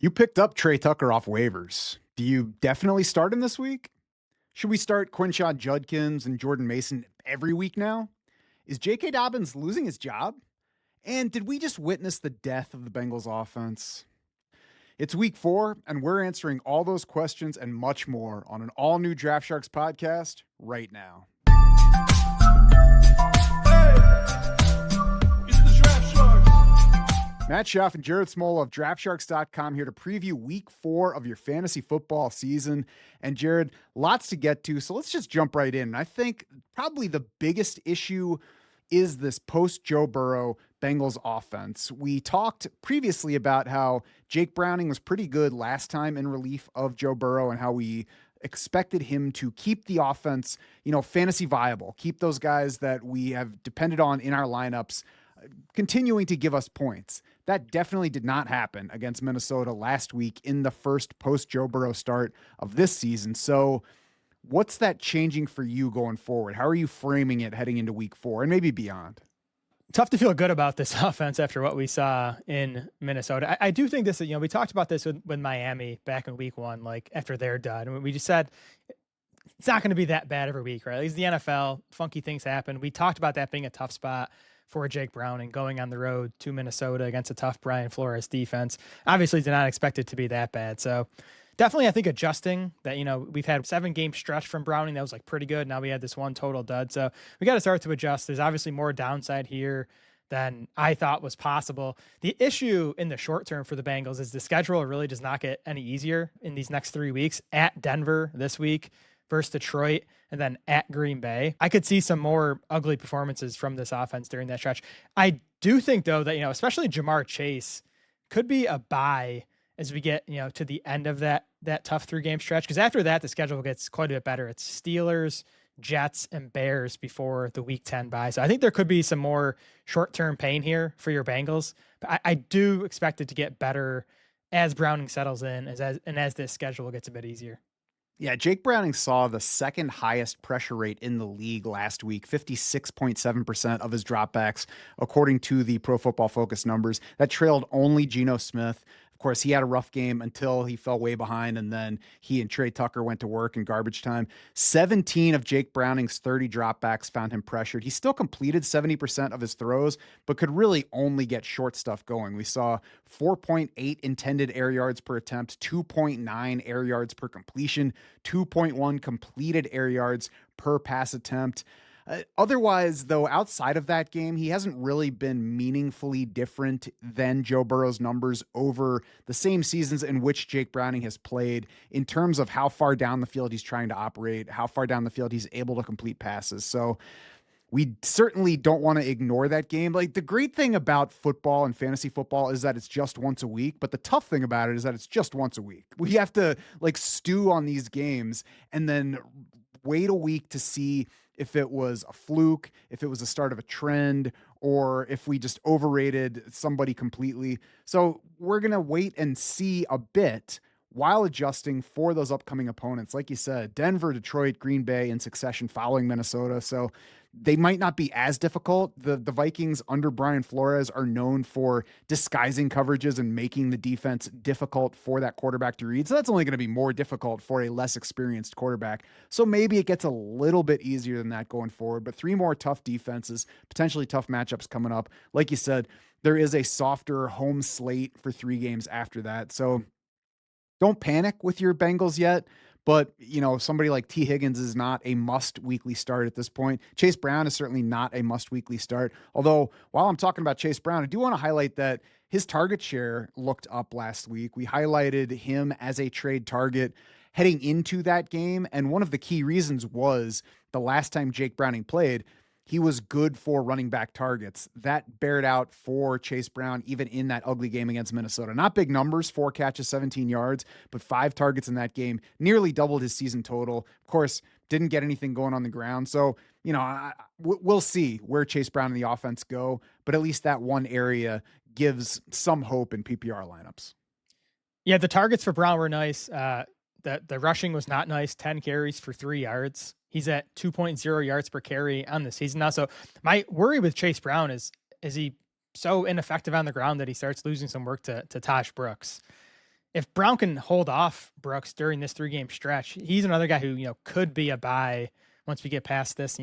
You picked up Tre Tucker off waivers. Do you definitely start him this week? Should we start Quinshon Judkins and Jordan Mason every week now? Is J.K. Dobbins losing his job? And did we just witness the death of the Bengals offense? It's week 4, and we're answering all those questions and much more on an all-new Draft Sharks podcast right now. Matt Schaff and Jared Smola of DraftSharks.com here to preview week 4 of your fantasy football season. And Jared, lots to get to, so let's just jump right in. I think probably the biggest issue is this post-Joe Burrow Bengals offense. We talked previously about how Jake Browning was pretty good last time in relief of Joe Burrow and how we expected him to keep the offense, fantasy viable, keep those guys that we have depended on in our lineups continuing to give us points. That definitely did not happen against Minnesota last week in the first post-Joe Burrow start of this season. So what's that changing for you going forward? How are you framing it heading into week 4 and maybe beyond? Tough to feel good about this offense after what we saw in Minnesota. I do think this, we talked about this with Miami back in week 1, like after they're done. And we just said it's not going to be that bad every week, right? It's the NFL, funky things happen. We talked about that being a tough spot for Jake Browning going on the road to Minnesota against a tough Brian Flores defense. Obviously did not expect it to be that bad. So definitely, I think adjusting that, we've had 7-game stretch from Browning. That was like pretty good. Now we had this one total dud. So we got to start to adjust. There's obviously more downside here than I thought was possible. The issue in the short term for the Bengals is the schedule really does not get any easier in these next 3 weeks. At Denver this week versus Detroit, and then at Green Bay. I could see some more ugly performances from this offense during that stretch. I do think, though, that, especially Jamar Chase could be a buy as we get, to the end of that tough 3-game stretch. Because after that, the schedule gets quite a bit better. It's Steelers, Jets, and Bears before the Week 10 bye. So I think there could be some more short-term pain here for your Bengals. But I do expect it to get better as Browning settles in and as this schedule gets a bit easier. Yeah, Jake Browning saw the second highest pressure rate in the league last week, 56.7% of his dropbacks, according to the Pro Football Focus numbers. That trailed only Geno Smith. Of course, he had a rough game until he fell way behind, and then he and Tre Tucker went to work in garbage time. 17 of Jake Browning's 30 dropbacks found him pressured. He still completed 70% of his throws, but could really only get short stuff going. We saw 4.8 intended air yards per attempt, 2.9 air yards per completion, 2.1 completed air yards per pass attempt. Otherwise, though, outside of that game, he hasn't really been meaningfully different than Joe Burrow's numbers over the same seasons in which Jake Browning has played in terms of how far down the field he's trying to operate, how far down the field he's able to complete passes. So we certainly don't want to ignore that game. Like, the great thing about football and fantasy football is that it's just once a week, but the tough thing about it is that it's just once a week. We have to stew on these games and then wait a week to see if it was a fluke, if it was the start of a trend, or if we just overrated somebody completely. So we're going to wait and see a bit while adjusting for those upcoming opponents. Like you said, Denver, Detroit, Green Bay in succession following Minnesota. So they might not be as difficult. The Vikings under Brian Flores are known for disguising coverages and making the defense difficult for that quarterback to read. So that's only going to be more difficult for a less experienced quarterback. So maybe it gets a little bit easier than that going forward, but 3 more tough defenses, potentially tough matchups coming up. Like you said, there is a softer home slate for 3 games after that. So don't panic with your Bengals yet. But, somebody like T. Higgins is not a must weekly start at this point. Chase Brown is certainly not a must weekly start. Although, while I'm talking about Chase Brown, I do want to highlight that his target share looked up last week. We highlighted him as a trade target heading into that game. And one of the key reasons was the last time Jake Browning played, he was good for running back targets. That bared out for Chase Brown, even in that ugly game against Minnesota. Not big numbers, 4 catches, 17 yards, but 5 targets in that game, nearly doubled his season total. Of course, didn't get anything going on the ground. So, we'll see where Chase Brown and the offense go, but at least that one area gives some hope in PPR lineups. Yeah, the targets for Brown were nice. The rushing was not nice, 10 carries for 3 yards. He's at 2.0 yards per carry on the season now. So my worry with Chase Brown is he so ineffective on the ground that he starts losing some work to Tosh Brooks? if Brown can hold off Brooks during this 3-game stretch, he's another guy who, could be a buy once we get past this,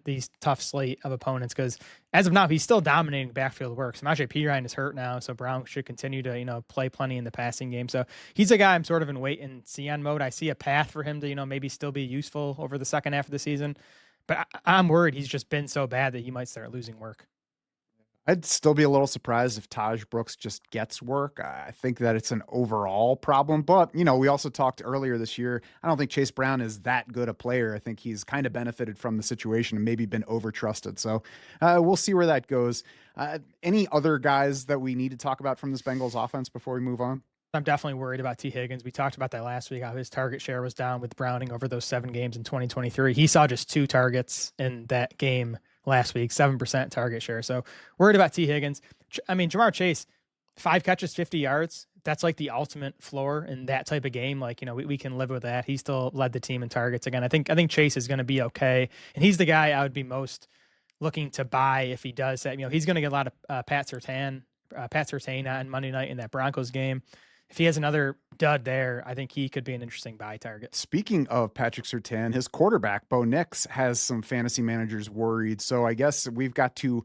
these tough slate of opponents. Because as of now, he's still dominating backfield work. Samaje Perine is hurt now, so Brown should continue to, play plenty in the passing game. So he's a guy I'm sort of in wait and see on mode. I see a path for him to, maybe still be useful over the second half of the season. But I'm worried he's just been so bad that he might start losing work. I'd still be a little surprised if Taj Brooks just gets work. I think that it's an overall problem, but we also talked earlier this year. I don't think Chase Brown is that good a player. I think he's kind of benefited from the situation and maybe been over trusted. So we'll see where that goes. Any other guys that we need to talk about from this Bengals offense before we move on? I'm definitely worried about T. Higgins. We talked about that last week, how his target share was down with Browning over those 7 games in 2023. He saw just 2 targets in that game last week, 7% target share. So worried about T. Higgins. I mean, Jamar Chase, 5 catches, 50 yards. That's like the ultimate floor in that type of game. Like, we can live with that. He still led the team in targets. Again, I think Chase is going to be okay. And he's the guy I would be most looking to buy if he does that. He's going to get a lot of Pat Surtain on Monday night in that Broncos game. If he has another dud there, I think he could be an interesting buy target. Speaking of Patrick Surtain, his quarterback, Bo Nix, has some fantasy managers worried. So I guess we've got to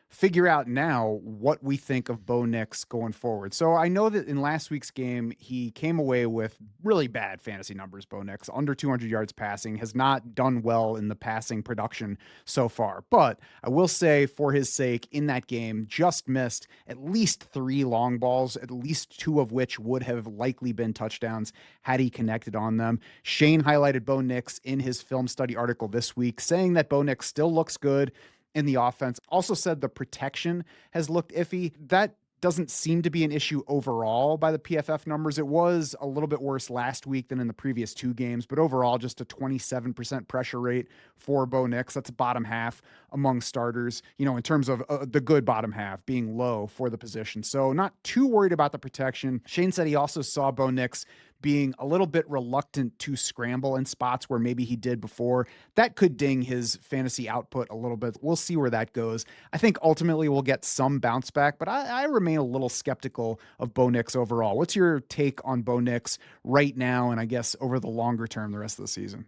figure out now what we think of Bo Nix going forward. So I know that in last week's game, he came away with really bad fantasy numbers. Bo Nix, under 200 yards passing, has not done well in the passing production so far. But I will say, for his sake, in that game, just missed at least 3 long balls, at least 2 of which would have likely been touchdowns had he connected on them. Shane highlighted Bo Nix in his film study article this week, saying that Bo Nix still looks good in the offense. Also said the protection has looked iffy. That doesn't seem to be an issue overall by the PFF numbers. It was a little bit worse last week than in the previous 2 games, but overall just a 27% pressure rate for Bo Nix. That's bottom half among starters, in terms of the good bottom half being low for the position. So not too worried about the protection. Shane said he also saw Bo Nix being a little bit reluctant to scramble in spots where maybe he did before. That could ding his fantasy output a little bit. We'll see where that goes. I think ultimately we'll get some bounce back, but I remain a little skeptical of Bo Nix overall. What's your take on Bo Nix right now, and I guess over the longer term, the rest of the season?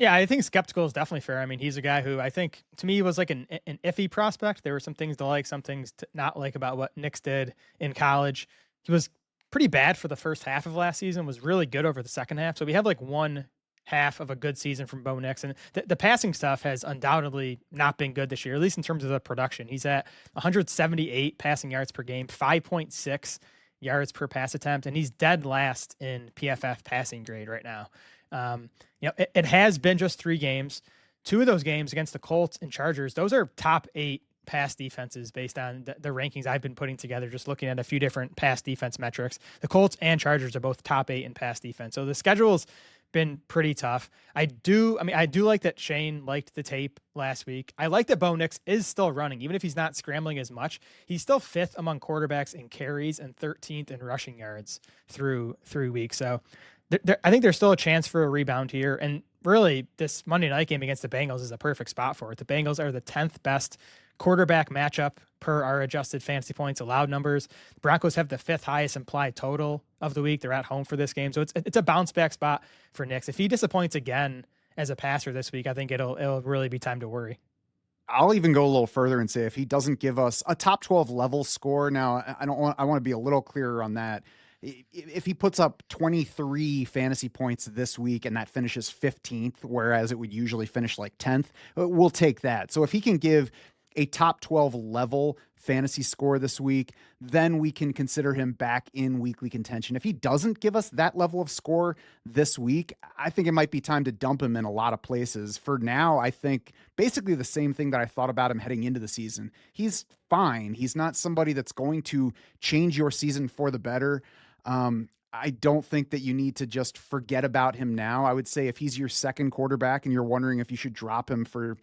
Yeah, I think skeptical is definitely fair. I mean, he's a guy who I think, to me, was like an iffy prospect. There were some things to like, some things to not like about what Nix did in college. He was pretty bad for the first half of last season, was really good over the second half. So we have like 1 half of a good season from Bo Nix. And the passing stuff has undoubtedly not been good this year, at least in terms of the production. He's at 178 passing yards per game, 5.6 yards per pass attempt, and he's dead last in PFF passing grade right now. It has been just 3 games. 2 of those games against the Colts and Chargers, those are top 8 pass defenses based on the rankings I've been putting together, just looking at a few different pass defense metrics. The Colts and Chargers are both top 8 in pass defense. So the schedule's been pretty tough. I do like that Shane liked the tape last week. I like that Bo Nix is still running, even if he's not scrambling as much. He's still 5th among quarterbacks in carries and 13th in rushing yards through 3 weeks. So I think there's still a chance for a rebound here. And really, this Monday night game against the Bengals is a perfect spot for it. The Bengals are the 10th best quarterback matchup per our adjusted fantasy points allowed numbers. The Broncos have the 5th highest implied total of the week. They're at home for this game. So it's a bounce back spot for Nix. If he disappoints again as a passer this week, I think it'll really be time to worry. I'll even go a little further and say if he doesn't give us a top 12 level score, now I want to be a little clearer on that. If he puts up 23 fantasy points this week and that finishes 15th, whereas it would usually finish like 10th, we'll take that. So if he can give a top 12 level fantasy score this week, then we can consider him back in weekly contention. If he doesn't give us that level of score this week, I think it might be time to dump him in a lot of places. For now, I think basically the same thing that I thought about him heading into the season. He's fine. He's not somebody that's going to change your season for the better. I don't think that you need to just forget about him now. I would say if he's your second quarterback and you're wondering if you should drop him for,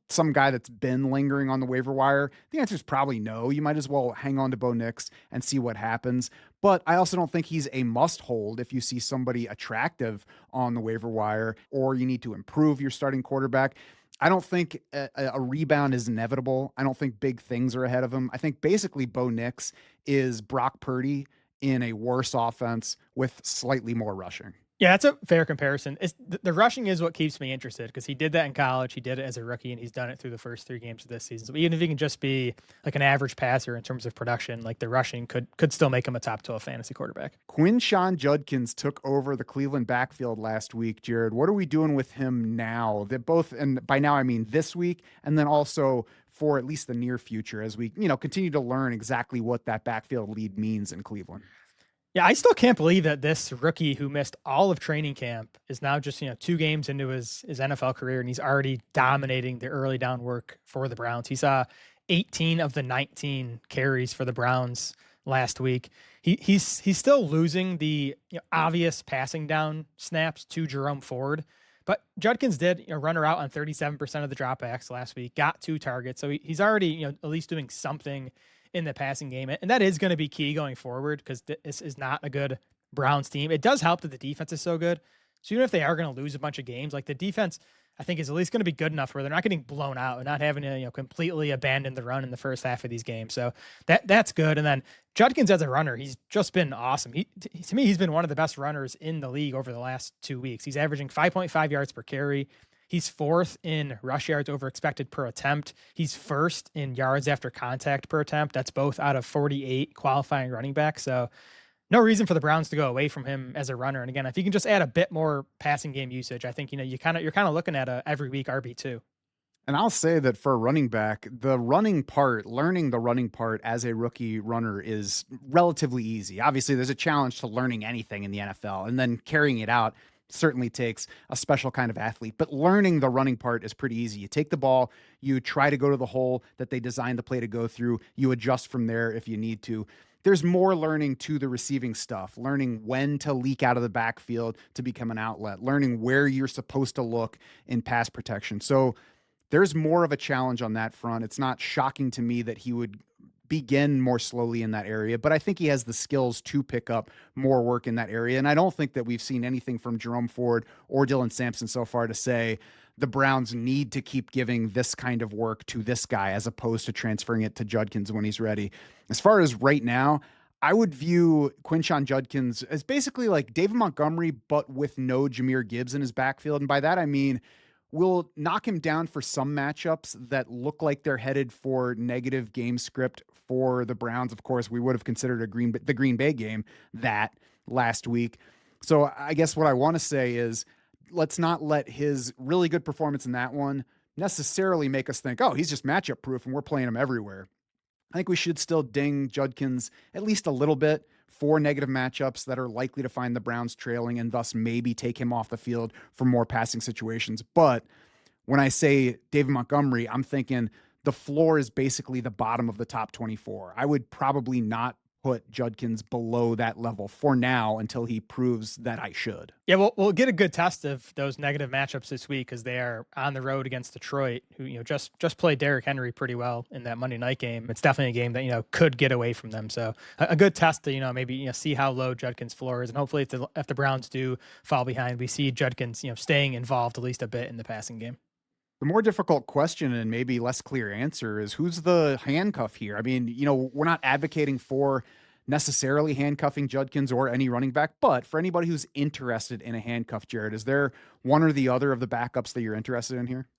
some guy that's been lingering on the waiver wire, the answer is probably no. You might as well hang on to Bo Nix and see what happens. But I also don't think he's a must hold if you see somebody attractive on the waiver wire or you need to improve your starting quarterback. I don't think a rebound is inevitable. I don't think big things are ahead of him. I think basically Bo Nix is Brock Purdy in a worse offense with slightly more rushing. Yeah, that's a fair comparison. The rushing is what keeps me interested because he did that in college. He did it as a rookie, and he's done it through the first 3 games of this season. So even if he can just be like an average passer in terms of production, like the rushing could still make him a top 12 fantasy quarterback. Quinshon Judkins took over the Cleveland backfield last week, Jared. What are we doing with him now? That both, and by now I mean this week, and then also for at least the near future as we, continue to learn exactly what that backfield lead means in Cleveland. Yeah, I still can't believe that this rookie who missed all of training camp is now just, 2 games into his NFL career, and he's already dominating the early down work for the Browns. He saw 18 of the 19 carries for the Browns last week. He's still losing the obvious passing down snaps to Jerome Ford, but Judkins did run her out on 37% of the dropbacks last week, got 2 targets. So he's already at least doing something in the passing game. And that is going to be key going forward because this is not a good Browns team. It does help that the defense is so good. So even if they are going to lose a bunch of games, like the defense, I think is at least going to be good enough where they're not getting blown out and not having to, completely abandon the run in the first half of these games. So that's good. And then Judkins as a runner, he's just been awesome. To me, he's been one of the best runners in the league over the last 2 weeks. He's averaging 5.5 yards per carry. He's 4th in rush yards over expected per attempt. He's 1st in yards after contact per attempt. That's both out of 48 qualifying running backs. So no reason for the Browns to go away from him as a runner. And again, if you can just add a bit more passing game usage, I think, you're kind of looking at a every week RB2. And I'll say that for a running back, learning the running part as a rookie runner is relatively easy. Obviously, there's a challenge to learning anything in the NFL, and then carrying it out certainly takes a special kind of athlete, but learning the running part is pretty easy. You take the ball, you try to go to the hole that they designed the play to go through, you adjust from there if you need to. There's more learning to the receiving stuff, learning when to leak out of the backfield to become an outlet, learning where you're supposed to look in pass protection. So there's more of a challenge on that front. It's not shocking to me that he would begin more slowly in that area, but I think he has the skills to pick up more work in that area. And I don't think that we've seen anything from Jerome Ford or Dylan Sampson so far to say the Browns need to keep giving this kind of work to this guy as opposed to transferring it to Judkins when he's ready. As far as right now, I would view Quinshon Judkins as basically like David Montgomery, but with no Jahmyr Gibbs in his backfield. And by that, I mean, we'll knock him down for some matchups that look like they're headed for negative game script for the Browns. Of course, we would have considered the Green Bay game that last week. So I guess what I want to say is let's not let his really good performance in that one necessarily make us think, oh, he's just matchup proof and we're playing him everywhere. I think we should still ding Judkins at least a little bit for negative matchups that are likely to find the Browns trailing and thus maybe take him off the field for more passing situations. But when I say David Montgomery, I'm thinking the floor is basically the bottom of the top 24. I would probably not put Judkins below that level for now until he proves that I should. Yeah, we'll get a good test of those negative matchups this week because they are on the road against Detroit, who just played Derrick Henry pretty well in that Monday night game. It's definitely a game that could get away from them. So a good test to maybe see how low Judkins' floor is, and hopefully if the Browns do fall behind, we see Judkins staying involved at least a bit in the passing game. The more difficult question and maybe less clear answer is who's the handcuff here? I mean, we're not advocating for necessarily handcuffing Judkins or any running back, but for anybody who's interested in a handcuff, Jared, is there one or the other of the backups that you're interested in here?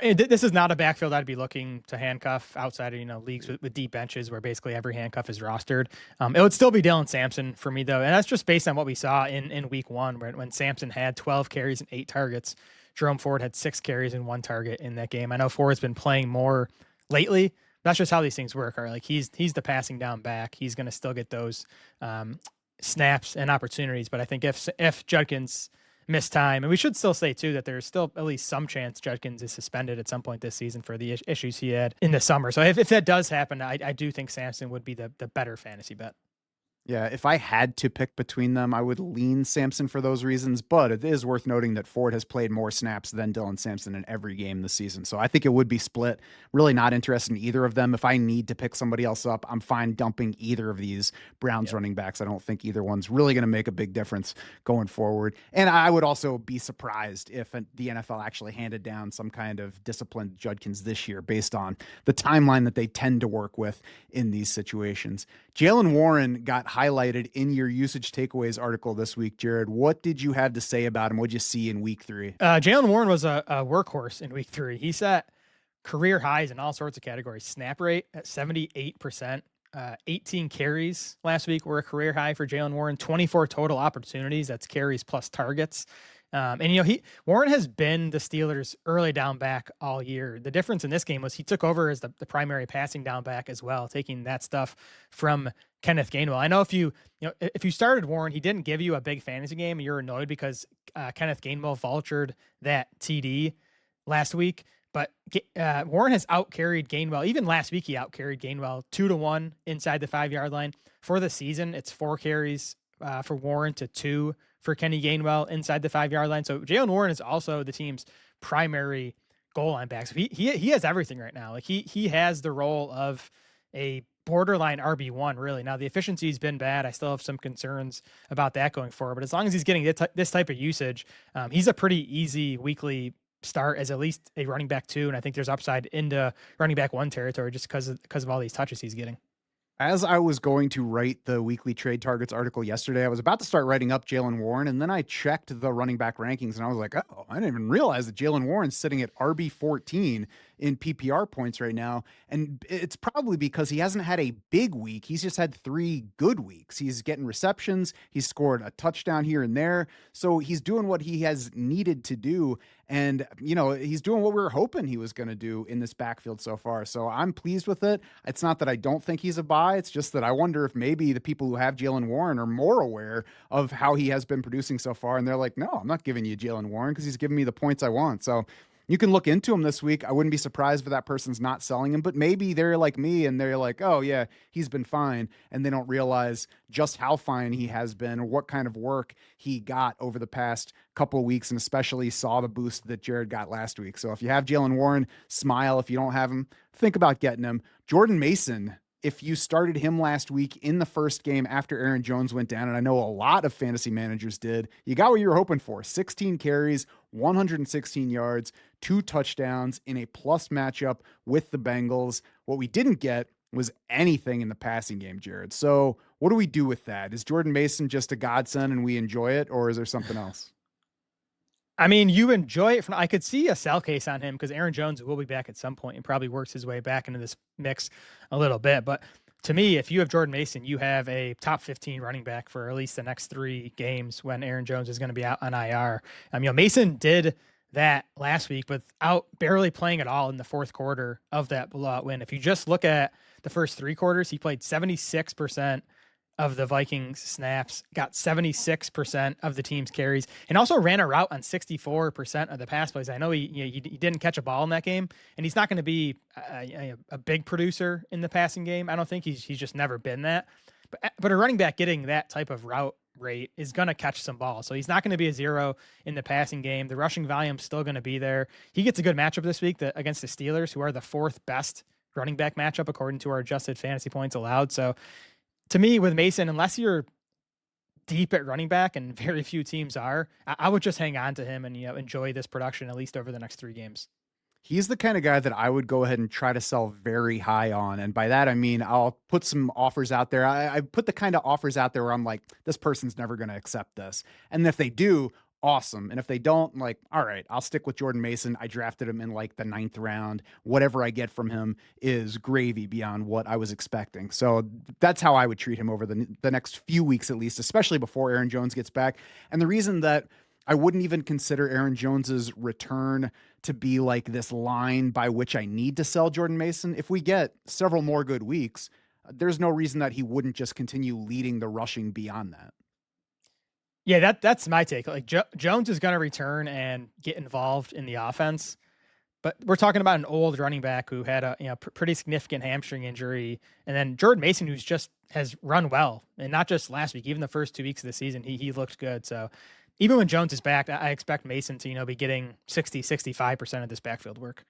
This is not a backfield I'd be looking to handcuff outside of leagues with deep benches where basically every handcuff is rostered. It would still be Dylan Sampson for me though, and that's just based on what we saw in week 1 when Sampson had 12 carries and 8 targets. Jerome Ford had 6 carries and 1 target in that game. I know Ford's been playing more lately. That's just how these things work. Right? Like he's the passing down back. He's going to still get those snaps and opportunities. But I think if Judkins missed time, and we should still say too that there's still at least some chance Judkins is suspended at some point this season for the issues he had in the summer. So if that does happen, I do think Sampson would be the better fantasy bet. Yeah, if I had to pick between them, I would lean Sampson for those reasons, but it is worth noting that Ford has played more snaps than Dylan Sampson in every game this season. So I think it would be split. Really not interested in either of them. If I need to pick somebody else up, I'm fine dumping either of these Browns running backs. I don't think either one's really going to make a big difference going forward. And I would also be surprised if the NFL actually handed down some kind of disciplined Judkins this year based on the timeline that they tend to work with in these situations. Jaylen Warren got highlighted in your usage takeaways article this week, Jared. What did you have to say about him? What'd you see in week 3? Jaylen Warren was a workhorse in week 3. He set career highs in all sorts of categories. Snap rate at 78%. 18 carries last week were a career high for Jaylen Warren. 24 total opportunities. That's carries plus targets. And Warren has been the Steelers' early down back all year. The difference in this game was he took over as the primary passing down back as well, taking that stuff from Kenneth Gainwell. I know if you started Warren, he didn't give you a big fantasy game, and you're annoyed because Kenneth Gainwell vultured that TD last week. But Warren has outcarried Gainwell. Even last week, he outcarried Gainwell 2-1 inside the 5-yard line. For the season, it's 4 carries for Warren to 2 for Kenny Gainwell inside the 5-yard line. So Jaylen Warren is also the team's primary goal line back. So he has everything right now. Like he has the role of a borderline RB1, really. Now the efficiency's been bad. I still have some concerns about that going forward. But as long as he's getting this type of usage, he's a pretty easy weekly start as at least a running back 2. And I think there's upside into running back 1 territory just because of all these touches he's getting. As I was going to write the weekly trade targets article yesterday, I was about to start writing up Jaylen Warren, and then I checked the running back rankings, and I was like, oh, I didn't even realize that Jaylen Warren's sitting at RB 14 in PPR points right now. And it's probably because he hasn't had a big week. He's just had 3 good weeks. He's getting receptions. He's scored a touchdown here and there. So he's doing what he has needed to do. And, he's doing what we were hoping he was going to do in this backfield so far. So I'm pleased with it. It's not that I don't think he's a buy. It's just that I wonder if maybe the people who have Jaylen Warren are more aware of how he has been producing so far. And they're like, no, I'm not giving you Jaylen Warren because he's giving me the points I want. So you can look into him this week. I wouldn't be surprised if that person's not selling him, but maybe they're like me and they're like, oh yeah, he's been fine. And they don't realize just how fine he has been or what kind of work he got over the past couple of weeks, and especially saw the boost that Jared got last week. So if you have Jaylen Warren, smile. If you don't have him, think about getting him. Jordan Mason, if you started him last week in the first game after Aaron Jones went down, and I know a lot of fantasy managers did, you got what you were hoping for. 16 carries, 116 yards, 2 touchdowns in a plus matchup with the Bengals. What we didn't get was anything in the passing game, Jared. So what do we do with that? Is Jordan Mason just a godsend and we enjoy it, or is there something else? I mean, you enjoy it. I could see a sell case on him because Aaron Jones will be back at some point and probably works his way back into this mix a little bit. But to me, if you have Jordan Mason, you have a top 15 running back for at least the next 3 games when Aaron Jones is going to be out on IR. Mason did that last week without barely playing at all in the fourth quarter of that blowout win. If you just look at the first 3 quarters, he played 76% of the Vikings snaps, got 76% of the team's carries, and also ran a route on 64% of the pass plays. I know he didn't catch a ball in that game, and he's not going to be a big producer in the passing game. I don't think he's just never been that. But a running back getting that type of route rate is going to catch some balls. So he's not going to be a 0 in the passing game. The rushing volume's still going to be there. He gets a good matchup this week against the Steelers, who are the 4th best running back matchup according to our adjusted fantasy points allowed. So to me, with Mason, unless you're deep at running back, and very few teams are, I would just hang on to him and enjoy this production at least over the next 3 games. He's the kind of guy that I would go ahead and try to sell very high on. And by that, I mean, I'll put some offers out there. I put the kind of offers out there where I'm like, this person's never going to accept this. And if they do, awesome. And if they don't, like, all right, I'll stick with Jordan Mason. I drafted him in like the 9th round. Whatever I get from him is gravy beyond what I was expecting. So that's how I would treat him over the next few weeks, at least, especially before Aaron Jones gets back. And the reason that I wouldn't even consider Aaron Jones's return to be like this line by which I need to sell Jordan Mason, if we get several more good weeks, there's no reason that he wouldn't just continue leading the rushing beyond that. Yeah, that's my take. Like Jones is going to return and get involved in the offense, but we're talking about an old running back who had a pretty significant hamstring injury, and then Jordan Mason, who's just has run well, and not just last week, even the first 2 weeks of the season, he looked good. So even when Jones is back, I expect Mason to be getting 65% of this backfield work.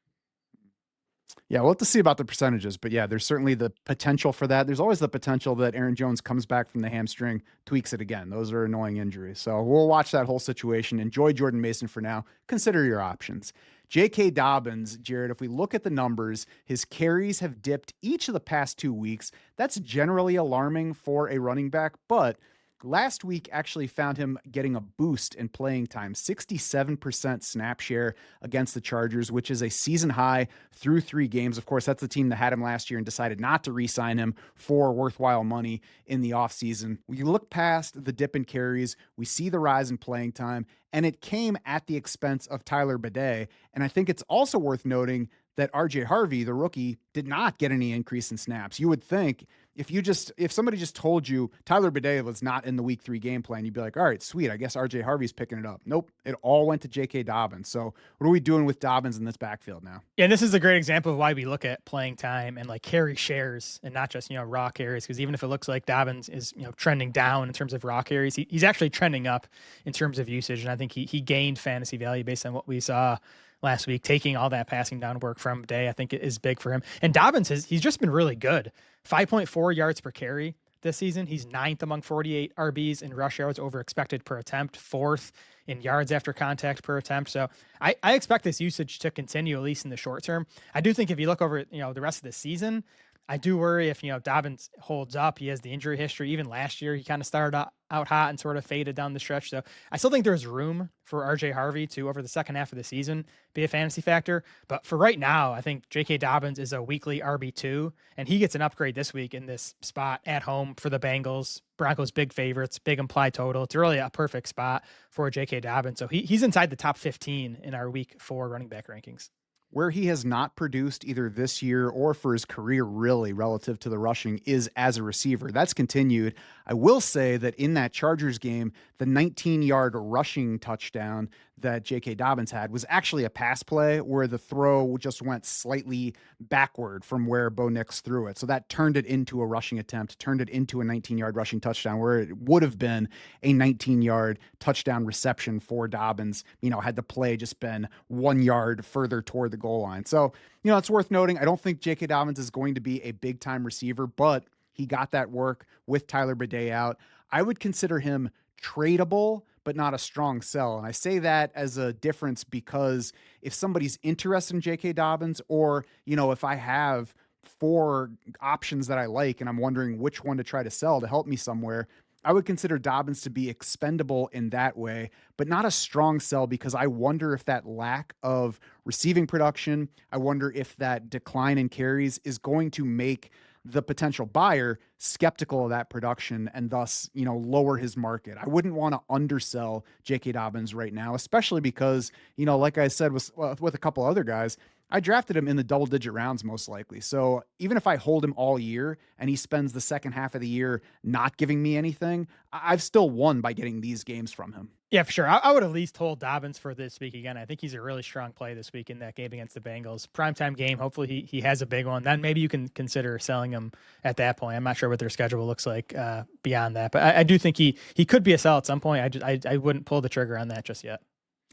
Yeah, we'll have to see about the percentages, but yeah, there's certainly the potential for that. There's always the potential that Aaron Jones comes back from the hamstring, tweaks it again. Those are annoying injuries. So we'll watch that whole situation. Enjoy Jordan Mason for now. Consider your options. J.K. Dobbins, Jared, if we look at the numbers, his carries have dipped each of the past 2 weeks. That's generally alarming for a running back, but last week actually found him getting a boost in playing time, 67% snap share against the Chargers, which is a season high through 3 games. Of course, that's the team that had him last year and decided not to re-sign him for worthwhile money in the offseason. We look past the dip in carries, we see the rise in playing time, and it came at the expense of Tyler Bidet. And I think it's also worth noting that RJ Harvey, the rookie, did not get any increase in snaps. You would think if somebody just told you Tyler Bidet was not in the week 3 game plan, you'd be like, all right, sweet. I guess RJ Harvey's picking it up. Nope. It all went to J.K. Dobbins. So what are we doing with Dobbins in this backfield now? Yeah, and this is a great example of why we look at playing time and like carry shares and not just, raw carries. Because even if it looks like Dobbins is, trending down in terms of raw carries, he's actually trending up in terms of usage. And I think he gained fantasy value based on what we saw last week. Taking all that passing down work from Day, I think it is big for him. And Dobbins he's just been really good. 5.4 yards per carry this season. He's 9th among 48 RBs in rush yards over expected per attempt, 4th in yards after contact per attempt. So I expect this usage to continue, at least in the short term. I do think if you look over, the rest of the season, I do worry if, Dobbins holds up. He has the injury history. Even last year, he kind of started out hot and sort of faded down the stretch. So I still think there's room for RJ Harvey to, over the second half of the season, be a fantasy factor. But for right now, I think J.K. Dobbins is a weekly RB2, and he gets an upgrade this week in this spot at home for the Bengals. Broncos big favorites, big implied total. It's really a perfect spot for J.K. Dobbins. So he's inside the top 15 in our week 4 running back rankings. Where he has not produced either this year or for his career really relative to the rushing is as a receiver. That's continued. I will say that in that Chargers game, the 19-yard rushing touchdown that J.K. Dobbins had was actually a pass play where the throw just went slightly backward from where Bo Nix threw it. So that turned it into a rushing attempt, turned it into a 19-yard rushing touchdown where it would have been a 19-yard touchdown reception for Dobbins, had the play just been 1 yard further toward the goal line. So, it's worth noting. I don't think J.K. Dobbins is going to be a big-time receiver, but he got that work with Tyler Bidet out. I would consider him tradable, but not a strong sell. And I say that as a difference because if somebody's interested in J.K. Dobbins, or, if I have 4 options that I like and I'm wondering which one to try to sell to help me somewhere, I would consider Dobbins to be expendable in that way, but not a strong sell because I wonder if that lack of receiving production, I wonder if that decline in carries is going to make the potential buyer skeptical of that production and thus, lower his market. I wouldn't want to undersell J.K. Dobbins right now, especially because, like I said, with a couple other guys, I drafted him in the double-digit rounds most likely. So even if I hold him all year and he spends the second half of the year not giving me anything, I've still won by getting these games from him. Yeah, for sure. I would at least hold Dobbins for this week again. I think he's a really strong play this week in that game against the Bengals. Primetime game. Hopefully he has a big one. Then maybe you can consider selling him at that point. I'm not sure what their schedule looks like beyond that, but I do think he could be a sell at some point. I wouldn't pull the trigger on that just yet.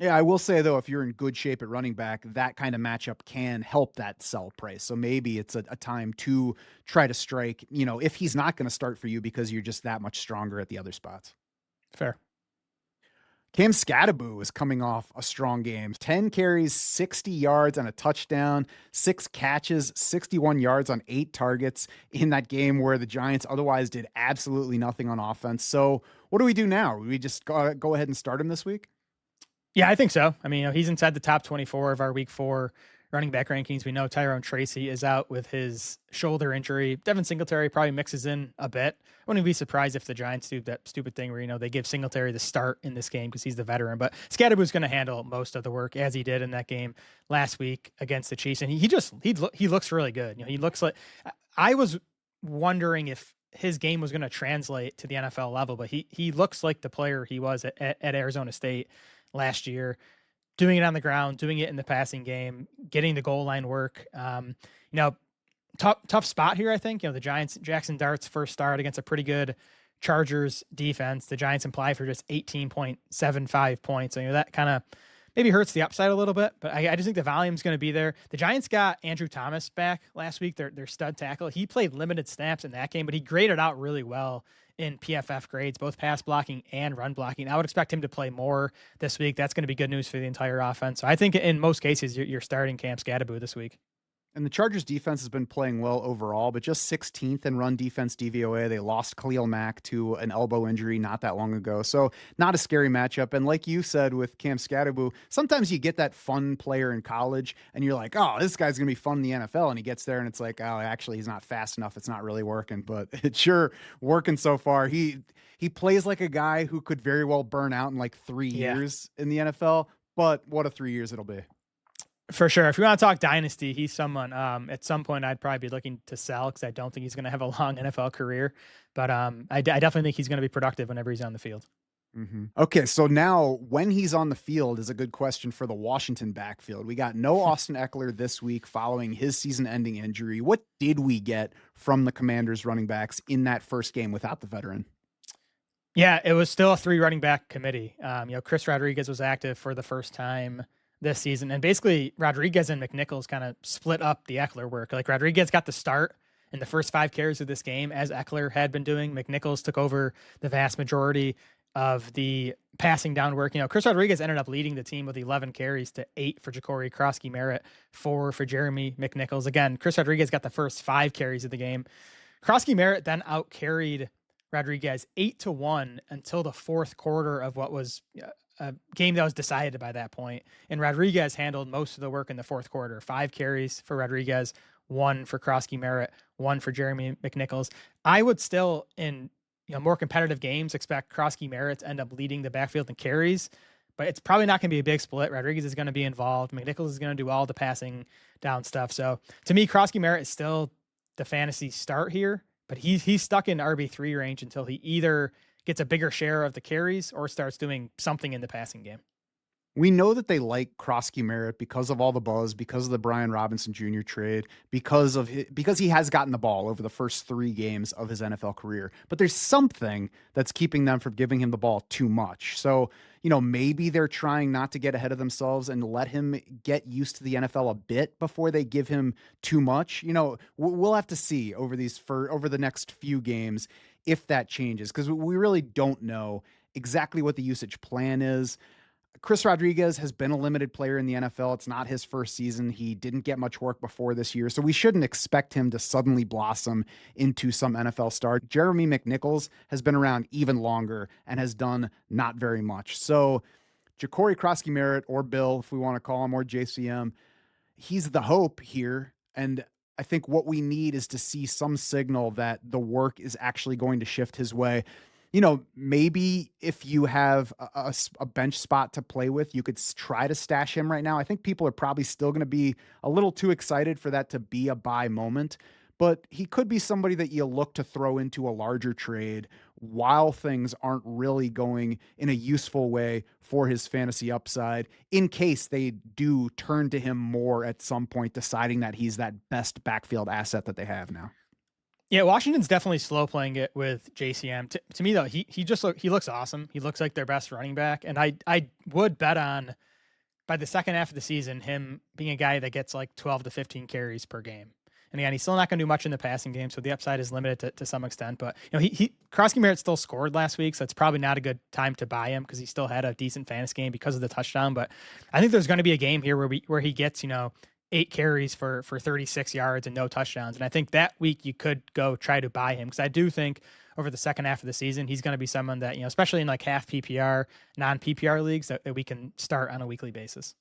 Yeah, I will say, though, if you're in good shape at running back, that kind of matchup can help that sell price. So maybe it's a time to try to strike, if he's not going to start for you because you're just that much stronger at the other spots. Fair. Cam Skattebo is coming off a strong game. 10 carries, 60 yards and a touchdown, 6 catches, 61 yards on 8 targets in that game where the Giants otherwise did absolutely nothing on offense. So what do we do now? We just go ahead and start him this week? Yeah, I think so. I mean, he's inside the top 24 of our week 4 running back rankings. We know Tyrone Tracy is out with his shoulder injury. Devin Singletary probably mixes in a bit. I wouldn't be surprised if the Giants do that stupid thing where, they give Singletary the start in this game because he's the veteran. But Skattebo's going to handle most of the work as he did in that game last week against the Chiefs. And he looks really good. He looks like, I was wondering if his game was going to translate to the NFL level, but he looks like the player he was at Arizona State last year, doing it on the ground, doing it in the passing game, getting the goal line work. Tough spot here, I think. The Giants, Jackson Dart's first start against a pretty good Chargers defense. The Giants imply for just 18.75 points. So, that kind of maybe hurts the upside a little bit, but I just think the volume's going to be there. The Giants got Andrew Thomas back last week, their stud tackle. He played limited snaps in that game, but he graded out really well in PFF grades, both pass blocking and run blocking. I would expect him to play more this week. That's going to be good news for the entire offense. So I think in most cases, you're starting Cam Skattebo this week. And the Chargers defense has been playing well overall, but just 16th in run defense DVOA. They lost Khalil Mack to an elbow injury not that long ago. So not a scary matchup. And like you said with Cam Skattebo, sometimes you get that fun player in college and you're like, oh, this guy's going to be fun in the NFL. And he gets there and it's like, oh, actually, he's not fast enough. It's not really working, but it's sure working so far. He plays like a guy who could very well burn out in like 3 years in the NFL, but what a 3 years it'll be. For sure. If you want to talk dynasty, he's someone at some point I'd probably be looking to sell because I don't think he's going to have a long NFL career. But I definitely think he's going to be productive whenever he's on the field. Mm-hmm. Okay, so now when he's on the field is a good question for the Washington backfield. We got no Austin Eckler this week following his season-ending injury. What did we get from the Commanders running backs in that first game without the veteran? Yeah, it was still a 3 running back committee. Chris Rodriguez was active for the first time this season. And basically Rodriguez and McNichols kind of split up the Eckler work. Like Rodriguez got the start in the first 5 carries of this game as Eckler had been doing. McNichols took over the vast majority of the passing down work. Chris Rodriguez ended up leading the team with 11 carries to 8 for Ja'Cory Krosky-Merritt, 4 for Jeremy McNichols. Again, Chris Rodriguez got the first 5 carries of the game. Krosky-Merritt then out-carried Rodriguez 8-1 until the fourth quarter of what was a game that was decided by that point. And Rodriguez handled most of the work in the fourth quarter. 5 carries for Rodriguez, 1 for Krosky-Merritt, 1 for Jeremy McNichols. I would still, in more competitive games, expect Krosky-Merritt to end up leading the backfield in carries, but it's probably not going to be a big split. Rodriguez is going to be involved. McNichols is going to do all the passing down stuff. So to me, Krosky-Merritt is still the fantasy start here, but he's stuck in RB3 range until he either gets a bigger share of the carries or starts doing something in the passing game. We know that they like Krosky-Merritt because of all the buzz, because of the Brian Robinson Jr. trade, because he has gotten the ball over the first 3 games of his NFL career. But there's something that's keeping them from giving him the ball too much. So, maybe they're trying not to get ahead of themselves and let him get used to the NFL a bit before they give him too much. We'll have to see over the next few games if that changes, because we really don't know exactly what the usage plan is. Chris Rodriguez has been a limited player in the NFL. It's not his first season. He didn't get much work before this year, so we shouldn't expect him to suddenly blossom into some NFL star. Jeremy McNichols has been around even longer and has done not very much. So Ja'Cory Krosky-Merritt, or Bill, if we want to call him, or JCM, he's the hope here. And I think what we need is to see some signal that the work is actually going to shift his way. Maybe if you have a bench spot to play with, you could try to stash him right now. I think people are probably still going to be a little too excited for that to be a buy moment, but he could be somebody that you look to throw into a larger trade while things aren't really going in a useful way for his fantasy upside, in case they do turn to him more at some point, deciding that he's that best backfield asset that they have now. Yeah, Washington's definitely slow playing it with JCM. To me, though, he looks awesome. He looks like their best running back, and I would bet on, by the second half of the season, him being a guy that gets like 12 to 15 carries per game. And again, he's still not going to do much in the passing game, so the upside is limited to some extent. But Krosky-Merritt still scored last week, so it's probably not a good time to buy him because he still had a decent fantasy game because of the touchdown. But I think there's going to be a game here where he gets 8 carries for 36 yards and no touchdowns. And I think that week you could go try to buy him, because I do think over the second half of the season, he's going to be someone that, especially in like half PPR, non-PPR leagues, that we can start on a weekly basis.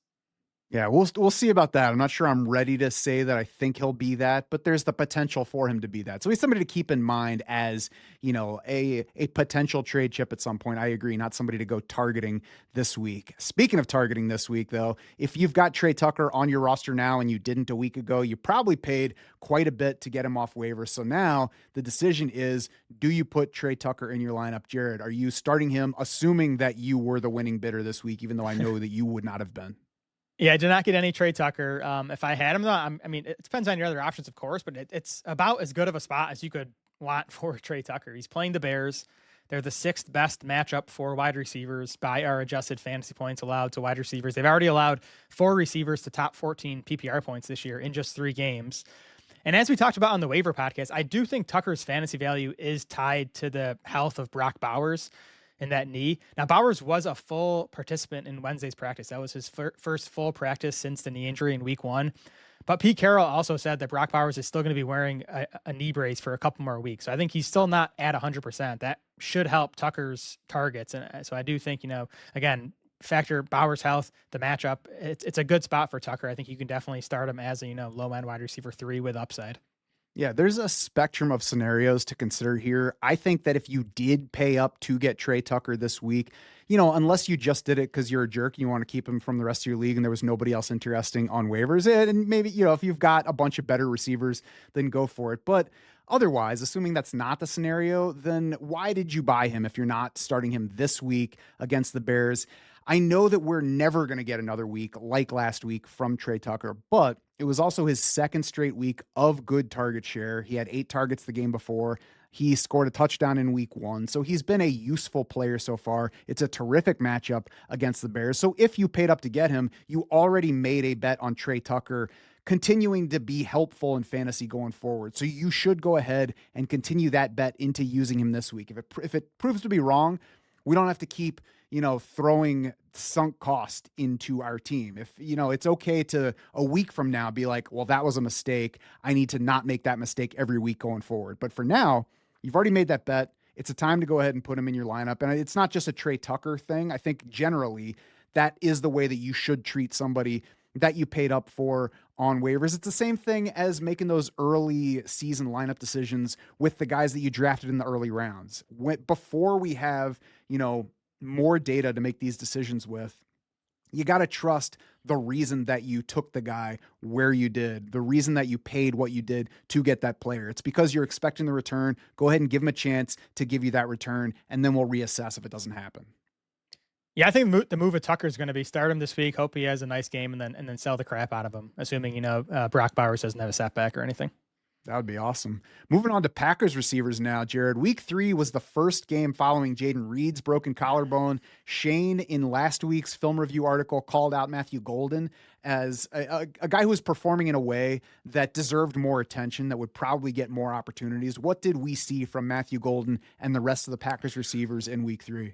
Yeah, we'll see about that. I'm not sure I'm ready to say that I think he'll be that, but there's the potential for him to be that. So he's somebody to keep in mind as, a potential trade chip at some point. I agree, not somebody to go targeting this week. Speaking of targeting this week, though, if you've got Tre Tucker on your roster now and you didn't a week ago, you probably paid quite a bit to get him off waivers. So now the decision is, do you put Tre Tucker in your lineup? Jared, are you starting him, assuming that you were the winning bidder this week, even though I know that you would not have been? Yeah, I did not get any Tre Tucker. If I had him, though, it depends on your other options, of course, but it's about as good of a spot as you could want for Tre Tucker. He's playing the Bears. They're the 6th best matchup for wide receivers by our adjusted fantasy points allowed to wide receivers. They've already allowed 4 receivers to top 14 PPR points this year in just 3 games. And as we talked about on the waiver podcast, I do think Tucker's fantasy value is tied to the health of Brock Bowers in that knee. Now, Bowers was a full participant in Wednesday's practice. That was his first full practice since the knee injury in week 1. But Pete Carroll also said that Brock Bowers is still going to be wearing a knee brace for a couple more weeks. So I think he's still not at 100%. That should help Tucker's targets. And so I do think, again, factor Bowers' health, the matchup, it's a good spot for Tucker. I think you can definitely start him as a, low-end wide receiver 3 with upside. Yeah, there's a spectrum of scenarios to consider here. I think that if you did pay up to get Tre Tucker this week, unless you just did it because you're a jerk and you want to keep him from the rest of your league and there was nobody else interesting on waivers, and maybe, if you've got a bunch of better receivers, then go for it. But otherwise, assuming that's not the scenario, then why did you buy him if you're not starting him this week against the Bears? I know that we're never going to get another week like last week from Tre Tucker, but it was also his second straight week of good target share. He had 8 targets the game before. He scored a touchdown in week 1. So he's been a useful player so far. It's a terrific matchup against the Bears. So if you paid up to get him, you already made a bet on Tre Tucker continuing to be helpful in fantasy going forward. So you should go ahead and continue that bet into using him this week. If it proves to be wrong, we don't have to keep, throwing sunk cost into our team. If, it's okay to a week from now be like, well, that was a mistake. I need to not make that mistake every week going forward. But for now, you've already made that bet. It's a time to go ahead and put him in your lineup. And it's not just a Tre Tucker thing. I think generally that is the way that you should treat somebody that you paid up for on waivers. It's the same thing as making those early season lineup decisions with the guys that you drafted in the early rounds. Before we have, more data to make these decisions with, you got to trust the reason that you took the guy where you did, the reason that you paid what you did to get that player. It's because you're expecting the return. Go ahead and give him a chance to give you that return, and then we'll reassess if it doesn't happen. Yeah, I think the move of Tucker is going to be start him this week, hope he has a nice game, and then sell the crap out of him, assuming, Brock Bowers doesn't have a setback or anything. That would be awesome. Moving on to Packers receivers now, Jared. Week 3 was the first game following Jaden Reed's broken collarbone. Shane, in last week's film review article, called out Matthew Golden as a guy who was performing in a way that deserved more attention, that would probably get more opportunities. What did we see from Matthew Golden and the rest of the Packers receivers in week 3?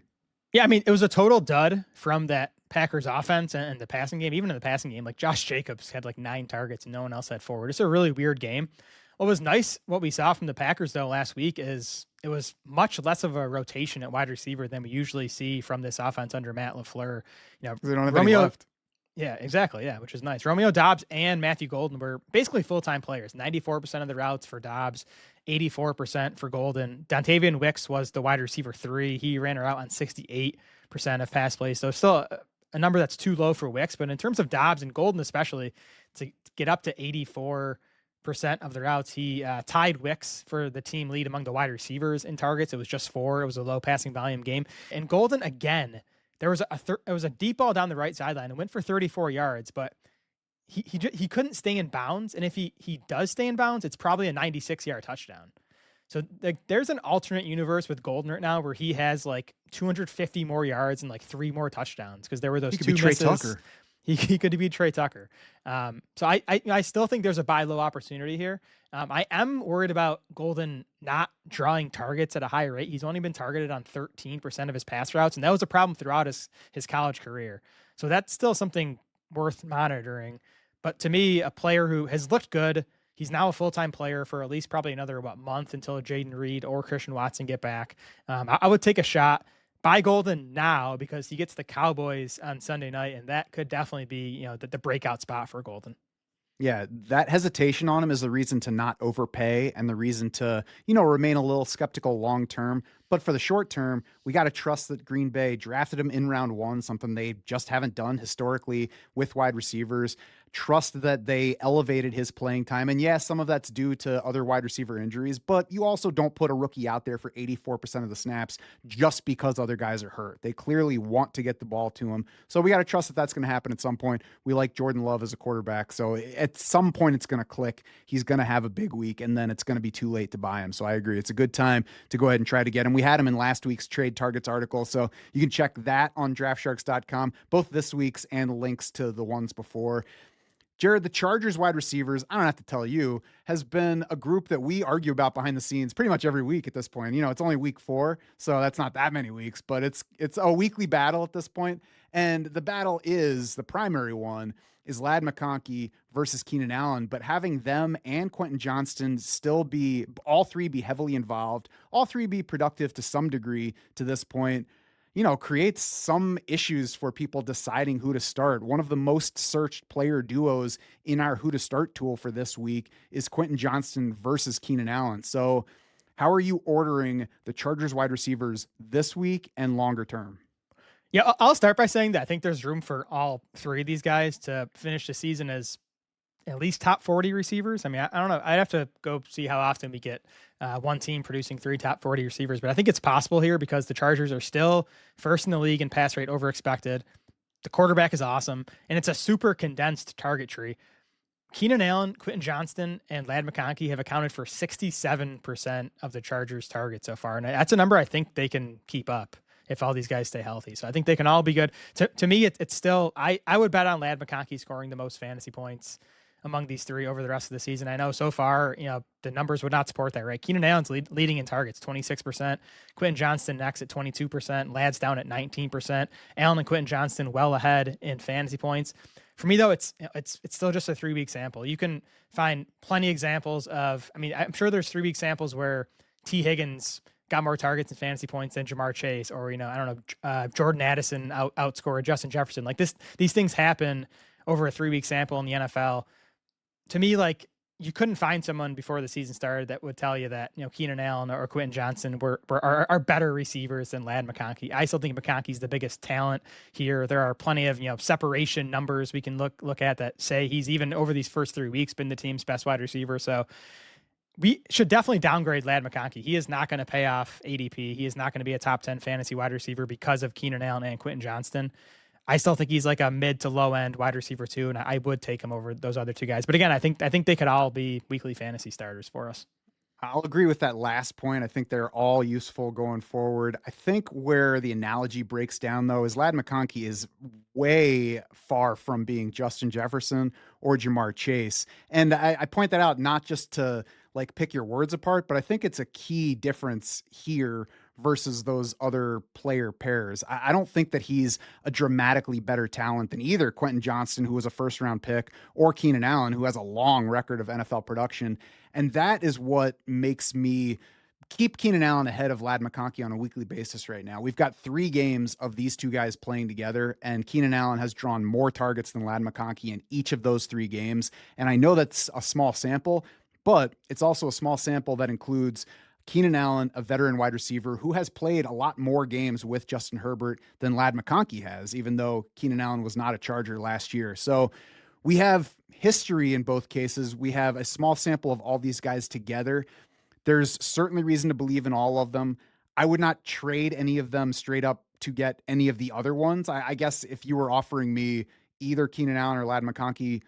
Yeah, I mean, it was a total dud from that Packers offense and the passing game. Even in the passing game, like Josh Jacobs had 9 targets and no one else had forward. It's a really weird game. What was nice, what we saw from the Packers, though, last week is it was much less of a rotation at wide receiver than we usually see from this offense under Matt LaFleur. They don't have any left. Yeah, exactly. Yeah, which is nice. Romeo Dobbs and Matthew Golden were basically full-time players. 94% of the routes for Dobbs, 84% for Golden. Dontavian Wicks was the wide receiver 3. He ran her out on 68% of pass plays. So still a number that's too low for Wicks. But in terms of Dobbs and Golden especially, to get up to 84% of the routes, he tied Wicks for the team lead among the wide receivers in targets. It was just 4. It was a low passing volume game. And Golden, again, there was a deep ball down the right sideline and went for 34 yards, but he couldn't stay in bounds. And if he does stay in bounds, it's probably a 96-yard touchdown. So there's an alternate universe with Golden right now where he has 250 more yards and 3 more touchdowns, because there were those 2 misses. Tre Tucker. He could be Tre Tucker. So I still think there's a buy low opportunity here. I am worried about Golden not drawing targets at a high rate. He's only been targeted on 13% of his pass routes, and that was a problem throughout his college career. So that's still something worth monitoring. But to me, a player who has looked good, he's now a full-time player for at least probably another month until Jaden Reed or Christian Watson get back. I would take a shot. Buy Golden now because he gets the Cowboys on Sunday night, and that could definitely be, the breakout spot for Golden. Yeah, that hesitation on him is the reason to not overpay and the reason to, remain a little skeptical long term. But for the short term, we got to trust that Green Bay drafted him in round 1, something they just haven't done historically with wide receivers. Trust that they elevated his playing time. And yes, some of that's due to other wide receiver injuries, but you also don't put a rookie out there for 84% of the snaps just because other guys are hurt. They clearly want to get the ball to him. So we got to trust that that's going to happen at some point. We like Jordan Love as a quarterback. So at some point it's going to click. He's going to have a big week, and then it's going to be too late to buy him. So I agree. It's a good time to go ahead and try to get him. We had him in last week's trade targets article, so you can check that on draftsharks.com, both this week's and links to the ones before. Jared, the Chargers wide receivers, I don't have to tell you, has been a group that we argue about behind the scenes pretty much every week at this point. It's only week 4, so that's not that many weeks, but it's a weekly battle at this point. And the battle is the primary one is Lad McConkey versus Keenan Allen, but having them and Quentin Johnston still be all three be heavily involved, all three be productive to some degree to this point, creates some issues for people deciding who to start. One of the most searched player duos in our who to start tool for this week is Quentin Johnston versus Keenan Allen. So how are you ordering the Chargers wide receivers this week and longer term? Yeah, I'll start by saying that I think there's room for all three of these guys to finish the season as at least top 40 receivers. I mean, I don't know. I'd have to go see how often we get one team producing 3 top 40 receivers, but I think it's possible here because the Chargers are still first in the league in pass rate over expected. The quarterback is awesome, and it's a super condensed target tree. Keenan Allen, Quentin Johnston, and Lad McConkey have accounted for 67% of the Chargers' targets so far, and that's a number I think they can keep up if all these guys stay healthy. So I think they can all be good. To me, it's still, I would bet on Lad McConkey scoring the most fantasy points among these three over the rest of the season. I know so far, the numbers would not support that, right? Keenan Allen's leading in targets, 26%. Quentin Johnston next at 22%. Lad's down at 19%. Allen and Quentin Johnston well ahead in fantasy points. For me, though, it's still just a 3-week sample. You can find plenty of examples of, I'm sure there's 3-week samples where T. Higgins got more targets and fantasy points than Jamar Chase, or, Jordan Addison outscored Justin Jefferson. Like these things happen over a 3-week sample in the NFL. To me, like, you couldn't find someone before the season started that would tell you that, Keenan Allen or Quentin Johnston are better receivers than Lad McConkey. I still think McConkey's the biggest talent here. There are plenty of, separation numbers we can look at that say he's even over these first 3 weeks been the team's best wide receiver. So we should definitely downgrade Lad McConkey. He is not going to pay off ADP. He is not going to be a top 10 fantasy wide receiver because of Keenan Allen and Quentin Johnston. I still think he's like a mid to low end wide receiver too, and I would take him over those other two guys. But again, I think they could all be weekly fantasy starters for us. I'll agree with that last point. I think they're all useful going forward. I think where the analogy breaks down, though, is Lad McConkey is way far from being Justin Jefferson or Jamar Chase. And I point that out not just to like pick your words apart, but I think it's a key difference here versus those other player pairs. I don't think that he's a dramatically better talent than either Quentin Johnston, who was a first-round pick, or Keenan Allen, who has a long record of NFL production. And that is what makes me keep Keenan Allen ahead of Lad McConkey on a weekly basis right now. We've got 3 games of these two guys playing together, and Keenan Allen has drawn more targets than Lad McConkey in each of those 3 games. And I know that's a small sample, but it's also a small sample that includes Keenan Allen, a veteran wide receiver who has played a lot more games with Justin Herbert than Lad McConkey has, even though Keenan Allen was not a Charger last year. So we have history in both cases. We have a small sample of all these guys together. There's certainly reason to believe in all of them. I would not trade any of them straight up to get any of the other ones. I guess if you were offering me either Keenan Allen or Lad McConkey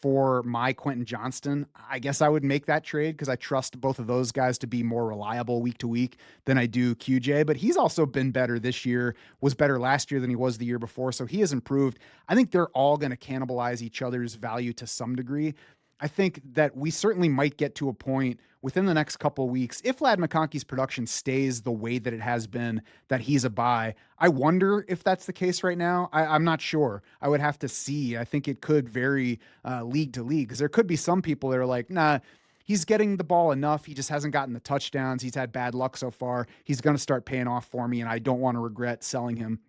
for my Quentin Johnston, I guess I would make that trade because I trust both of those guys to be more reliable week to week than I do QJ. But he's also been better this year, was better last year than he was the year before. So he has improved. I think they're all going to cannibalize each other's value to some degree. I think that we certainly might get to a point within the next couple of weeks, if Lad McConkey's production stays the way that it has been, that he's a buy. I wonder if that's the case right now. I'm not sure. I would have to see. I think it could vary league to league because there could be some people that are like, nah, he's getting the ball enough. He just hasn't gotten the touchdowns. He's had bad luck so far. He's going to start paying off for me, and I don't want to regret selling him.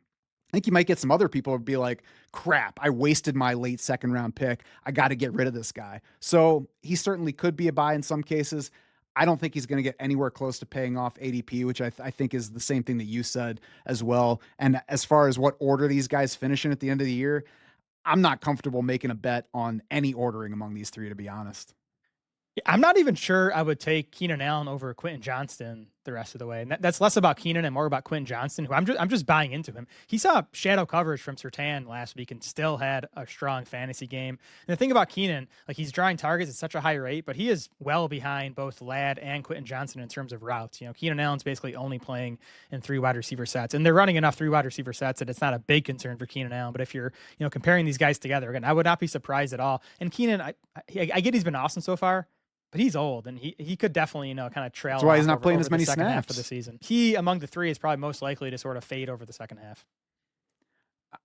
I think you might get some other people who be like, crap, I wasted my late second round pick. I got to get rid of this guy. So he certainly could be a buy in some cases. I don't think he's going to get anywhere close to paying off ADP, which I think is the same thing that you said as well. And as far as what order these guys finish in at the end of the year, I'm not comfortable making a bet on any ordering among these three, to be honest. I'm not even sure I would take Keenan Allen over Quentin Johnston the rest of the way. And that's less about Keenan and more about Quinton Johnston, who I'm just buying into him. He saw shadow coverage from Surtain last week and still had a strong fantasy game. And the thing about Keenan, like he's drawing targets at such a high rate, but he is well behind both Ladd and Quinton Johnston in terms of routes. Keenan Allen's basically only playing in 3 wide receiver sets, and they're running enough 3 wide receiver sets that it's not a big concern for Keenan Allen. But if you're, comparing these guys together, again, I would not be surprised at all. And Keenan, I get he's been awesome so far, but he's old, and he could definitely, kind of trail. That's why he's not playing as many second snaps half of the season. He, among the 3, is probably most likely to sort of fade over the second half.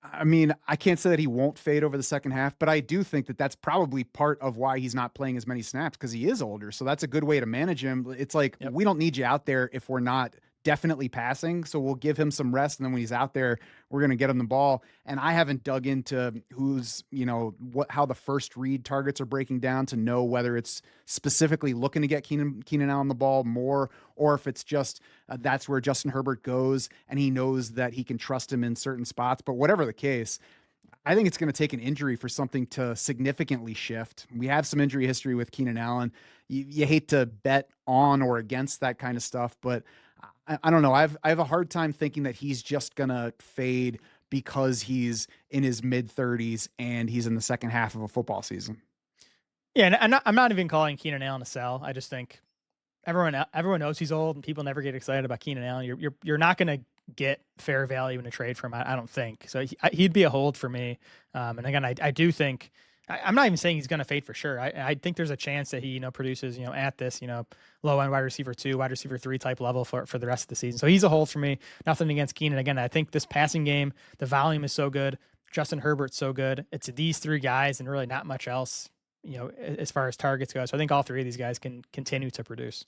I mean, I can't say that he won't fade over the second half, but I do think that that's probably part of why he's not playing as many snaps, because he is older. So that's a good way to manage him. It's like, we don't need you out there if we're not definitely passing. So we'll give him some rest. And then when he's out there, we're going to get him the ball. And I haven't dug into who's, how the first read targets are breaking down to know whether it's specifically looking to get Keenan Allen the ball more, or if it's just that's where Justin Herbert goes and he knows that he can trust him in certain spots. But whatever the case, I think it's going to take an injury for something to significantly shift. We have some injury history with Keenan Allen. You hate to bet on or against that kind of stuff, but I don't know. I have a hard time thinking that he's just going to fade because he's in his mid-30s and he's in the second half of a football season. Yeah, and I'm not even calling Keenan Allen a sell. I just think everyone knows he's old, and people never get excited about Keenan Allen. You're not going to get fair value in a trade for him, I don't think. So he'd be a hold for me. And again, I do think I'm not even saying he's going to fade for sure. I think there's a chance that he, produces, at this, low end wide receiver 2, wide receiver 3 type level for the rest of the season. So he's a hold for me. Nothing against Keenan. Again, I think this passing game, the volume is so good. Justin Herbert's so good. It's these 3 guys and really not much else, as far as targets go. So I think all 3 of these guys can continue to produce.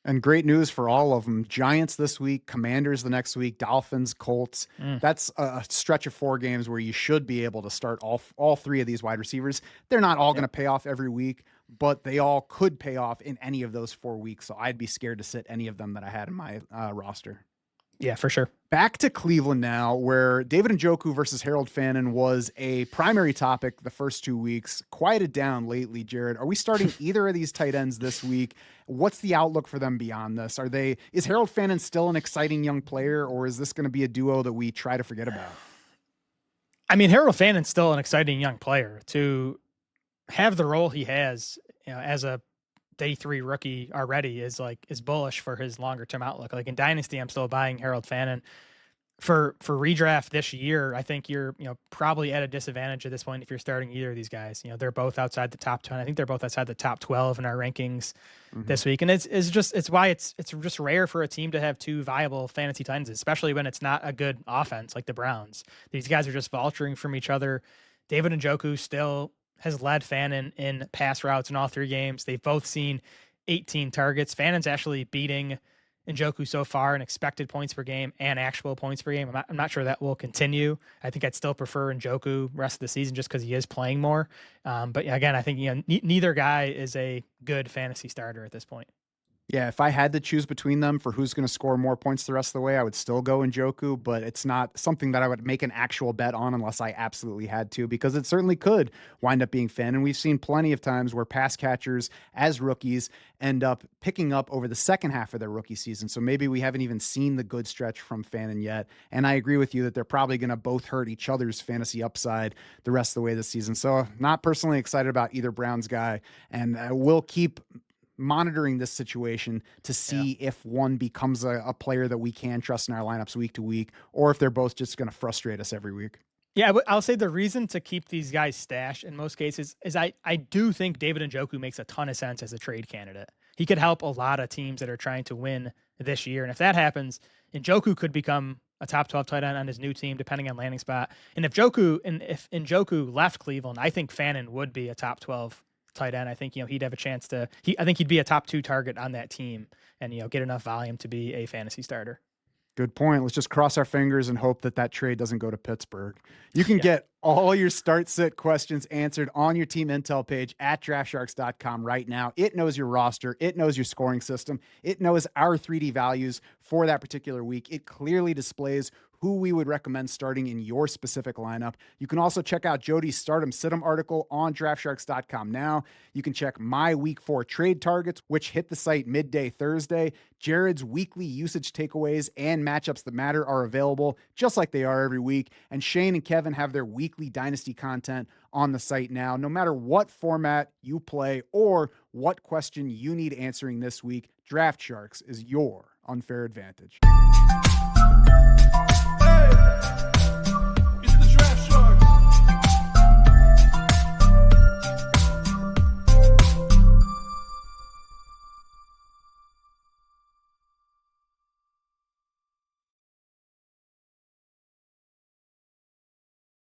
And great news for all of them. Giants this week, Commanders the next week, Dolphins, Colts. That's a stretch of 4 games where you should be able to start all 3 of these wide receivers. They're not all going to pay off every week, but they all could pay off in any of those 4 weeks. So I'd be scared to sit any of them that I had in my roster. Yeah, for sure. Back to Cleveland now, where David Njoku versus Harold Fannin was a primary topic the first 2 weeks. Quieted down lately, Jared. Are we starting either of these tight ends this week? What's the outlook for them beyond this? Is Harold Fannin still an exciting young player, or is this going to be a duo that we try to forget about? I mean, Harold Fannin's still an exciting young player. To have the role he has, as a day 3 rookie already is bullish for his longer term outlook. Like in Dynasty, I'm still buying Harold Fannin. For redraft this year, I think you're probably at a disadvantage at this point if you're starting either of these guys. They're both outside the top 10. I think they're both outside the top 12 in our rankings this week, and it's why it's just rare for a team to have 2 viable fantasy tight ends, especially when it's not a good offense like the Browns. These guys are just vulturing from each other. David Njoku still has led Fannin in pass routes in all 3 games. They've both seen 18 targets. Fannin's actually beating Njoku so far in expected points per game and actual points per game. I'm not sure that will continue. I think I'd still prefer Njoku rest of the season just because he is playing more. But again, I think neither guy is a good fantasy starter at this point. Yeah, if I had to choose between them for who's going to score more points the rest of the way, I would still go Njoku, but it's not something that I would make an actual bet on unless I absolutely had to, because it certainly could wind up being Fannin. And we've seen plenty of times where pass catchers as rookies end up picking up over the second half of their rookie season. So maybe we haven't even seen the good stretch from Fannin yet. And I agree with you that they're probably going to both hurt each other's fantasy upside the rest of the way this season. So not personally excited about either Browns guy, and we'll keep monitoring this situation to see if one becomes a player that we can trust in our lineups week to week, or if they're both just going to frustrate us every week. Yeah, I'll say the reason to keep these guys stashed in most cases is I do think David Njoku makes a ton of sense as a trade candidate. He could help a lot of teams that are trying to win this year. And if that happens, Njoku could become a top 12 tight end on his new team, depending on landing spot. And if Njoku left Cleveland, I think Fannin would be a top 12 tight end. I think, he'd have a chance I think he'd be a top 2 target on that team and, get enough volume to be a fantasy starter. Good point. Let's just cross our fingers and hope that trade doesn't go to Pittsburgh. You can get all your start-sit questions answered on your team intel page at draftsharks.com right now. It knows your roster. It knows your scoring system. It knows our 3D values for that particular week. It clearly displays who we would recommend starting in your specific lineup. You can also check out Jody's Stardom Situm article on draftsharks.com now. You can check my week 4 trade targets, which hit the site midday Thursday. Jared's weekly usage takeaways and matchups that matter are available just like they are every week. And Shane and Kevin have their weekly Dynasty content on the site now. No matter what format you play or what question you need answering this week, Draft Sharks is your unfair advantage. Hey!